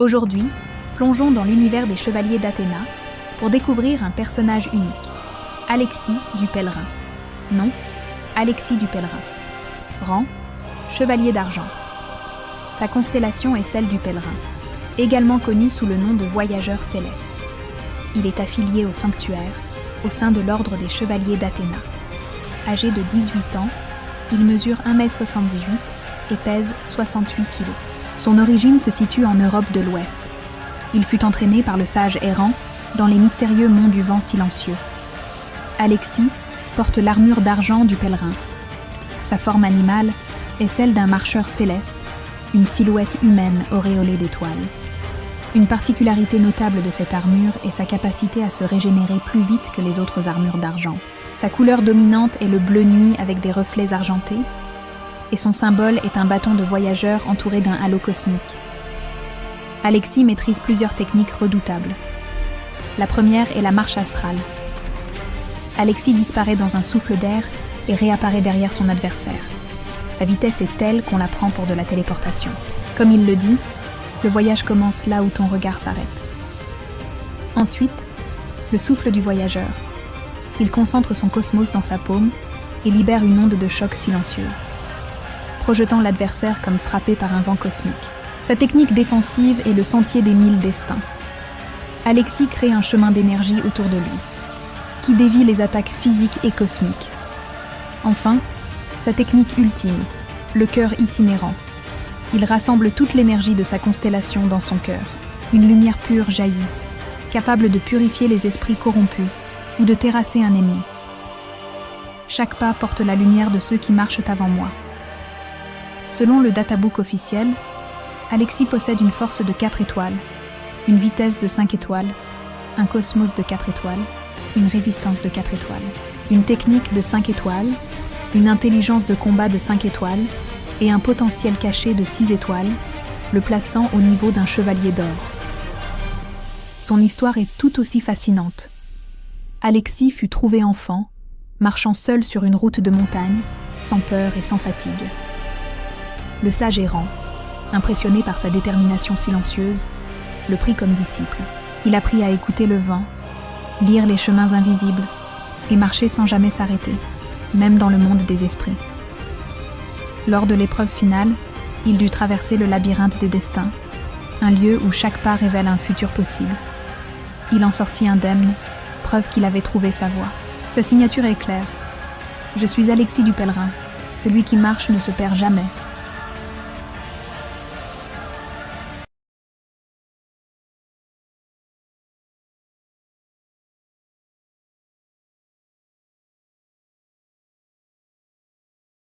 Aujourd'hui, plongeons dans l'univers des chevaliers d'Athéna pour découvrir un personnage unique, Alexis du Pèlerin. Nom, Alexis du Pèlerin. Rang, chevalier d'argent. Sa constellation est celle du Pèlerin, également connu sous le nom de voyageur céleste. Il est affilié au sanctuaire, au sein de l'ordre des chevaliers d'Athéna. Âgé de 18 ans, il mesure 1,78 m et pèse 68 kg. Son origine se situe en Europe de l'Ouest. Il fut entraîné par le sage errant dans les mystérieux monts du vent silencieux. Alexis porte l'armure d'argent du pèlerin. Sa forme animale est celle d'un marcheur céleste, une silhouette humaine auréolée d'étoiles. Une particularité notable de cette armure est sa capacité à se régénérer plus vite que les autres armures d'argent. Sa couleur dominante est le bleu nuit avec des reflets argentés, et son symbole est un bâton de voyageur entouré d'un halo cosmique. Alexis maîtrise plusieurs techniques redoutables. La première est la marche astrale. Alexis disparaît dans un souffle d'air et réapparaît derrière son adversaire. Sa vitesse est telle qu'on la prend pour de la téléportation. Comme il le dit, le voyage commence là où ton regard s'arrête. Ensuite, le souffle du voyageur. Il concentre son cosmos dans sa paume et libère une onde de choc silencieuse, projetant l'adversaire comme frappé par un vent cosmique. Sa technique défensive est le sentier des 1000 destins. Alexis crée un chemin d'énergie autour de lui, qui dévie les attaques physiques et cosmiques. Enfin, sa technique ultime, le cœur itinérant. Il rassemble toute l'énergie de sa constellation dans son cœur. Une lumière pure jaillit, capable de purifier les esprits corrompus ou de terrasser un ennemi. Chaque pas porte la lumière de ceux qui marchent avant moi. Selon le databook officiel, Alexis possède une force de 4 étoiles, une vitesse de 5 étoiles, un cosmos de 4 étoiles, une résistance de 4 étoiles, une technique de 5 étoiles, une intelligence de combat de 5 étoiles et un potentiel caché de 6 étoiles, le plaçant au niveau d'un chevalier d'or. Son histoire est tout aussi fascinante. Alexis fut trouvé enfant, marchant seul sur une route de montagne, sans peur et sans fatigue. Le sage errant, impressionné par sa détermination silencieuse, le prit comme disciple. Il apprit à écouter le vent, lire les chemins invisibles et marcher sans jamais s'arrêter, même dans le monde des esprits. Lors de l'épreuve finale, il dut traverser le labyrinthe des destins, un lieu où chaque pas révèle un futur possible. Il en sortit indemne, preuve qu'il avait trouvé sa voie. Sa signature est claire. Je suis Alexis du Pèlerin, celui qui marche ne se perd jamais.